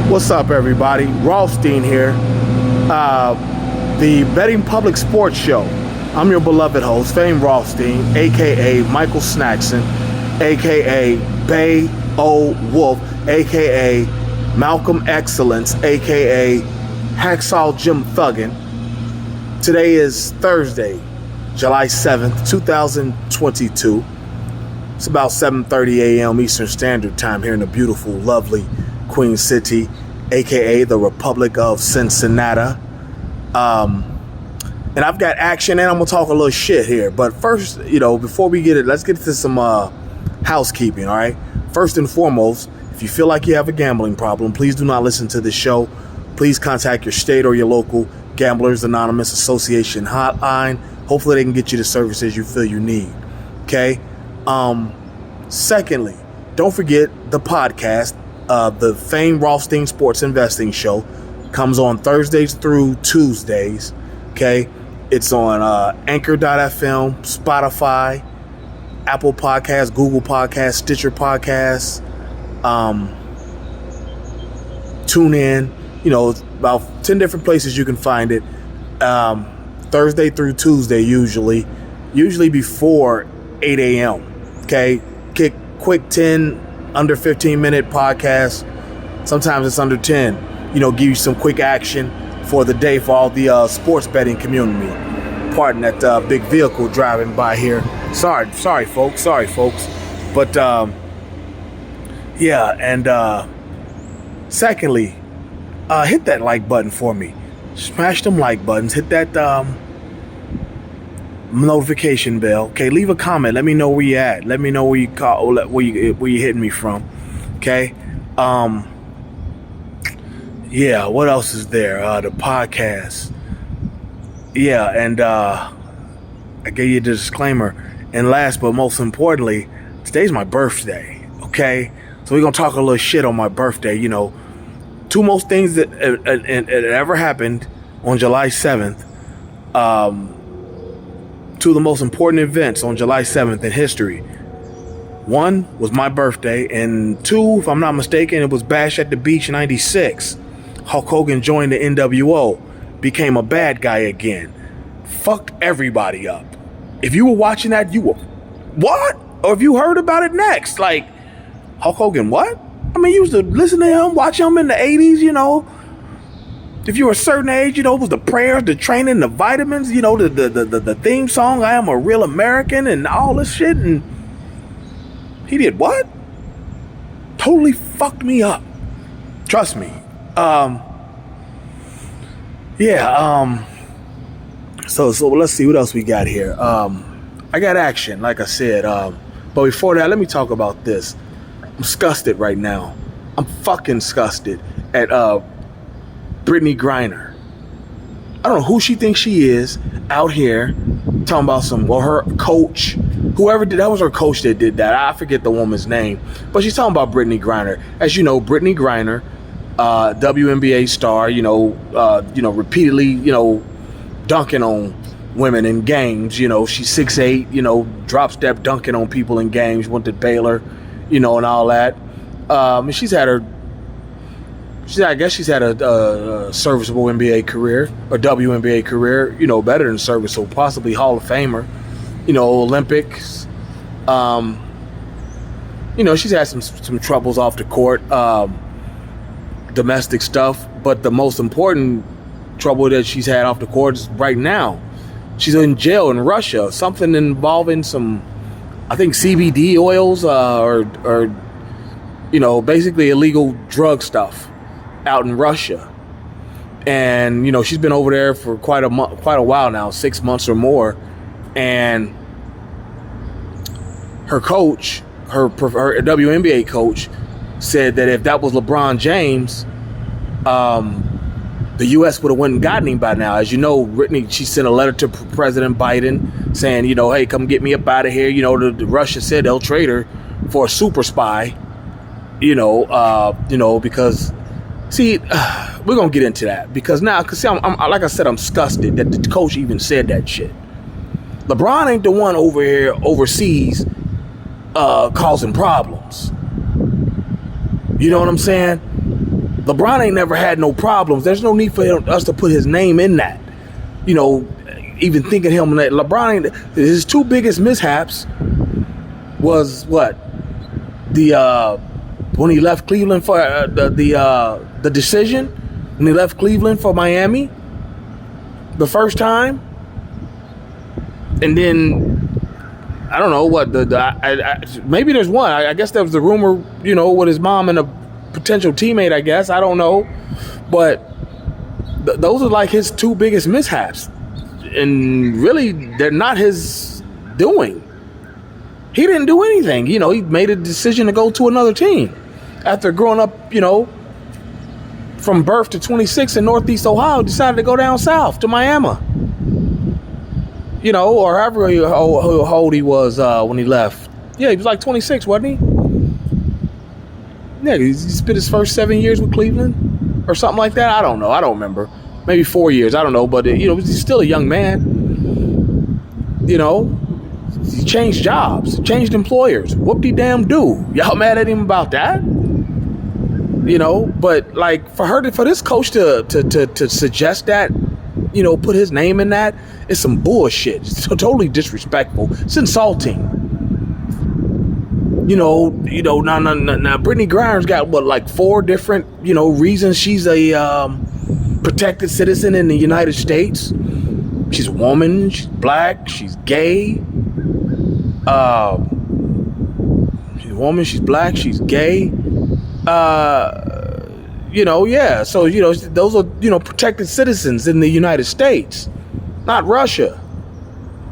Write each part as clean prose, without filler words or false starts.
What's up, everybody? Rothstein here, the Betting Public Sports Show. I'm your beloved host, Fame Rothstein, a.k.a. Michael Snackson, a.k.a. Bay O. Wolf, a.k.a. Malcolm Excellence, a.k.a. Hacksaw Jim Thuggin. Today is Thursday, July 7th, 2022. It's about 7:30 a.m. Eastern Standard Time here in the beautiful, lovely Queen City, aka the Republic of Cincinnati. And I've got action, and I'm gonna talk a little shit here. But first, before we get it, let's get to some housekeeping. All right. First and foremost, if you feel like you have a gambling problem, please do not listen to this show. Please contact your state or your local Gamblers Anonymous Association hotline. Hopefully, they can get you the services you feel you need. Okay. Secondly, don't forget the podcast. The Fame Rothstein Sports Investing Show comes on Thursdays through Tuesdays. Okay, it's on Anchor.fm, Spotify, Apple Podcasts, Google Podcasts, Stitcher Podcasts, TuneIn. About 10 different places you can find it. Thursday through Tuesday, usually before 8 a.m. Okay, quick 10. Under 15-minute podcast. Sometimes it's under 10. Give you some quick action for the day for all the sports betting community. Pardon that big vehicle driving by here. Sorry, folks. But secondly, hit that like button for me. Smash them like buttons. Hit that notification bell. Okay, leave a comment. Let me know where you at. Let me know where you call, where you hitting me from. Okay. What else is there? The podcast. And I gave you the disclaimer. And last but most importantly, today's my birthday. Okay, so we're gonna talk a little shit on my birthday. Two most things that ever happened on July 7th. Two of the most important events on July 7th in history. One was my birthday, and two, if I'm not mistaken, it was Bash at the Beach 96. Hulk Hogan joined the NWO, became a bad guy again, fucked everybody up. If you were watching that, you were, what? Or if you heard about it next, like, Hulk Hogan, what? I mean, you used to listen to him, watch him in the 80s, If you were a certain age, it was the prayers, the training, the vitamins, the theme song, I Am a Real American, and all this shit. And he did what? Totally fucked me up. Trust me. So let's see what else we got here. I got action, like I said. But before that, let me talk about this. I'm disgusted right now. I'm fucking disgusted at Brittany Griner. I don't know who she thinks she is out here talking about her coach, whoever did that was her coach that did that. I forget the woman's name, but she's talking about Brittany Griner. As you know, Brittany Griner, WNBA star, repeatedly, dunking on women in games. She's 6'8", drop step dunking on people in games. Went to Baylor, and all that. And I guess she's had a serviceable NBA career, or WNBA career, better than serviceable, possibly Hall of Famer, Olympics. She's had some troubles off the court, domestic stuff, but the most important trouble that she's had off the court is right now. She's in jail in Russia, something involving some, I think, CBD oils, or basically illegal drug stuff out in Russia. And she's been over there for quite a while now, 6 months or more. And her coach, her WNBA coach, said that if that was LeBron James, the U.S. would have went and gotten him by now. As you know, Brittany, she sent a letter to President Biden saying, hey, come get me up out of here. The Russia said they'll trade her for a super spy. Because, see, we're gonna get into that because now, I'm like I said, I'm disgusted that the coach even said that shit. LeBron ain't the one over here overseas causing problems. You know what I'm saying? LeBron ain't never had no problems. There's no need for us to put his name in that. You know, even thinking him that LeBron ain't, his two biggest mishaps was what? The when he left Cleveland for the decision, when he left Cleveland for Miami the first time, and then I don't know what maybe there's one. I guess there was the rumor, you know, with his mom and a potential teammate. I guess I don't know, but those are like his two biggest mishaps, and really they're not his doing. He didn't do anything. You know, he made a decision to go to another team after growing up, you know, from birth to 26 in Northeast Ohio. Decided to go down south to Miami. You know, or however old he was when he left. Yeah, he was like 26, wasn't he? Yeah, he spent his first 7 years with Cleveland or something like that. I don't know. I don't remember. Maybe 4 years. I don't know. But, you know, he's still a young man. You know, he changed jobs, changed employers. Whoop-de-damn-do. Y'all mad at him about that? You know, but like for this coach to suggest that, you know, put his name in that, it's some bullshit. It's totally disrespectful. It's insulting. You know, now Brittany Griner's got what, like 4 different, you know, reasons she's a protected citizen in the United States. She's a woman, she's black, she's gay. She's a woman, she's black, she's gay. You know, yeah. So, you know, those are, you know, protected citizens in the United States, not Russia.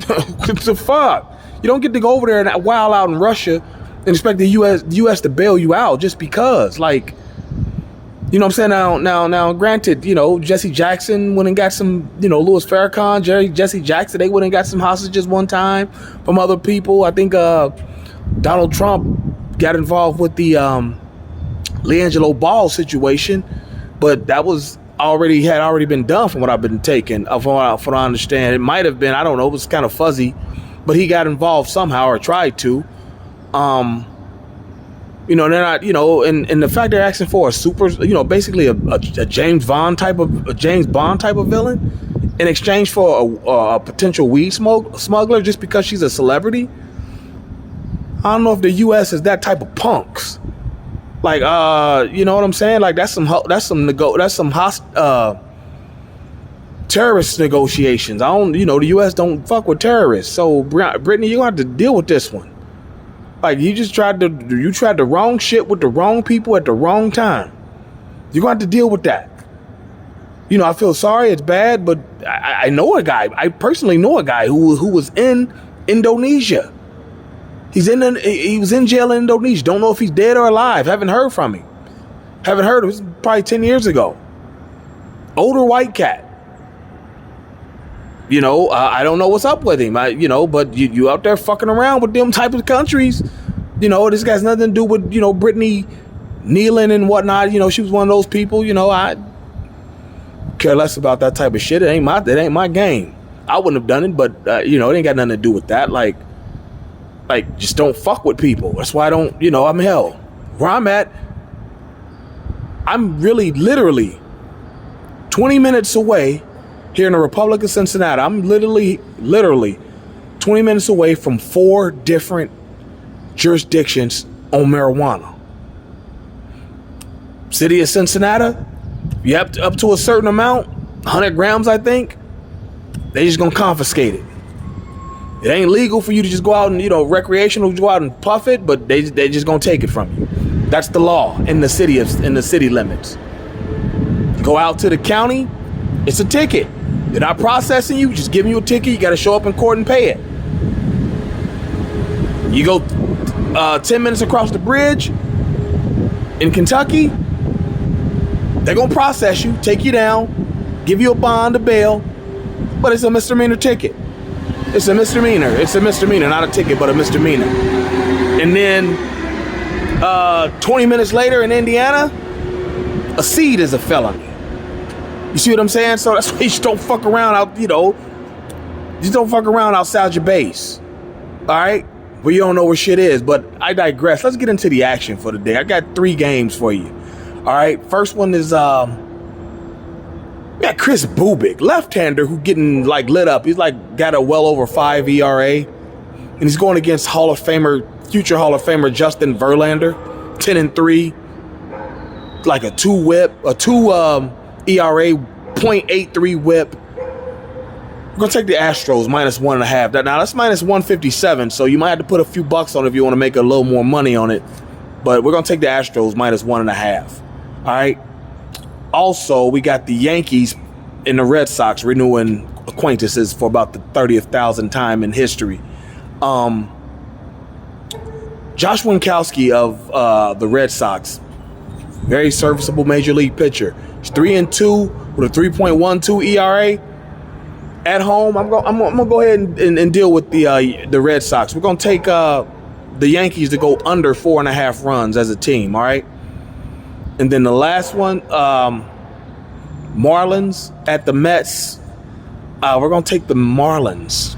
What the fuck? You don't get to go over there and wild out in Russia and expect the U.S. to bail you out just because, like, you know what I'm saying? Now, granted, you know, Jesse Jackson went and got some, you know, Louis Farrakhan, Jesse Jackson, they went and got some hostages one time from other people. I think Donald Trump got involved with the LeAngelo Ball situation, but that was had already been done from what I've been taking, from what I understand. It might have been, I don't know, it was kind of fuzzy, but he got involved somehow or tried to. You know, they're not, you know, and the fact they're asking for a super, you know, basically a James Bond type of villain in exchange for a potential weed smuggler just because she's a celebrity. I don't know if the U.S. is that type of punks. Like, you know what I'm saying? Like, that's some terrorist negotiations. You know, the U.S. don't fuck with terrorists. So, Brittany, you gonna have to deal with this one. Like, you tried the wrong shit with the wrong people at the wrong time. You're gonna have to deal with that. You know, I feel sorry, it's bad, but I know a guy. I personally know a guy who was in Indonesia. He was in jail in Indonesia. Don't know if he's dead or alive. Haven't heard from him. Haven't heard. It was probably 10 years ago. Older white cat. You know, I don't know what's up with him. You know, but you out there fucking around with them type of countries. You know, this guy's nothing to do with, you know, Brittany kneeling and whatnot. You know, she was one of those people. You know, I care less about that type of shit. It ain't my game. I wouldn't have done it, but you know, it ain't got nothing to do with that. Like, just don't fuck with people. That's why I don't, you know, I'm hell. Where I'm at, I'm really literally 20 minutes away here in the Republic of Cincinnati. I'm literally 20 minutes away from 4 different jurisdictions on marijuana. City of Cincinnati, you have up to a certain amount, 100 grams, I think, they just gonna confiscate it. It ain't legal for you to just go out and, you know, recreational, go out and puff it, but they just gonna take it from you. That's the law in the city limits. You go out to the county, it's a ticket. They're not processing you, just giving you a ticket. You got to show up in court and pay it. You go 10 minutes across the bridge in Kentucky, they're gonna process you, take you down, give you a bond, a bail, but it's a misdemeanor ticket. It's a misdemeanor. It's a misdemeanor, not a ticket, but a misdemeanor. And then 20 minutes later in Indiana, a seed is a felony. You see what I'm saying? So that's why you just don't fuck around out, you know, just don't fuck around outside your base. All right? Where you don't know where shit is. But I digress. Let's get into the action for the day. I got 3 games for you. right, first one is we got Chris Bubik, left-hander, who getting like lit up. He's like got a well over 5 ERA, and he's going against future Hall of Famer Justin Verlander, 10-3, like a 2 ERA, .83 whip. We're gonna take the Astros minus 1.5. Now that's minus 157, so you might have to put a few bucks on it if you want to make a little more money on it. But we're gonna take the Astros minus 1.5. All right. Also, we got the Yankees and the Red Sox renewing acquaintances for about the 30,000th time in history. Josh Winkowski of the Red Sox, very serviceable major league pitcher. He's 3-2 with a 3.12 ERA. At home, I'm gonna go ahead and deal with the Red Sox. We're gonna take the Yankees to go under 4.5 runs as a team. All right, and then the last one, Marlins at the Mets. We're gonna take the Marlins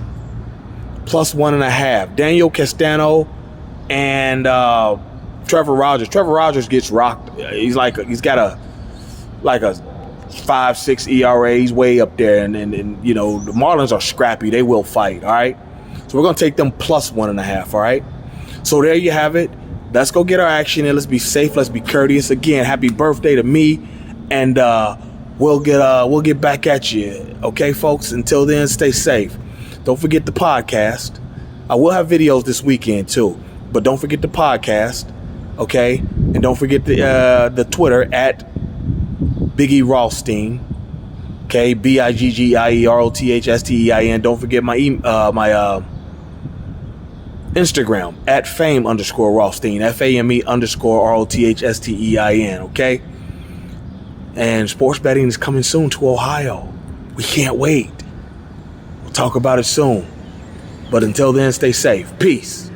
plus 1.5. Daniel Castano and Trevor Rogers. Trevor Rogers gets rocked. He's got a 5.6 ERA. He's way up there, and you know the Marlins are scrappy. They will fight. All right, so we're gonna take them plus 1.5. All right, so there you have it. Let's go get our action in. Let's be safe. Let's be courteous. Again, happy birthday to me, and we'll get back at you. Okay, folks. Until then, stay safe. Don't forget the podcast. I will have videos this weekend too, but don't forget the podcast. Okay, and don't forget the Twitter at Biggie Rothstein, okay, BIGGIEROTHSTEIN. Don't forget my Instagram at fame_Rothstein, FAME_ROTHSTEIN, okay? And sports betting is coming soon to Ohio. We can't wait. We'll talk about it soon. But until then, stay safe. Peace.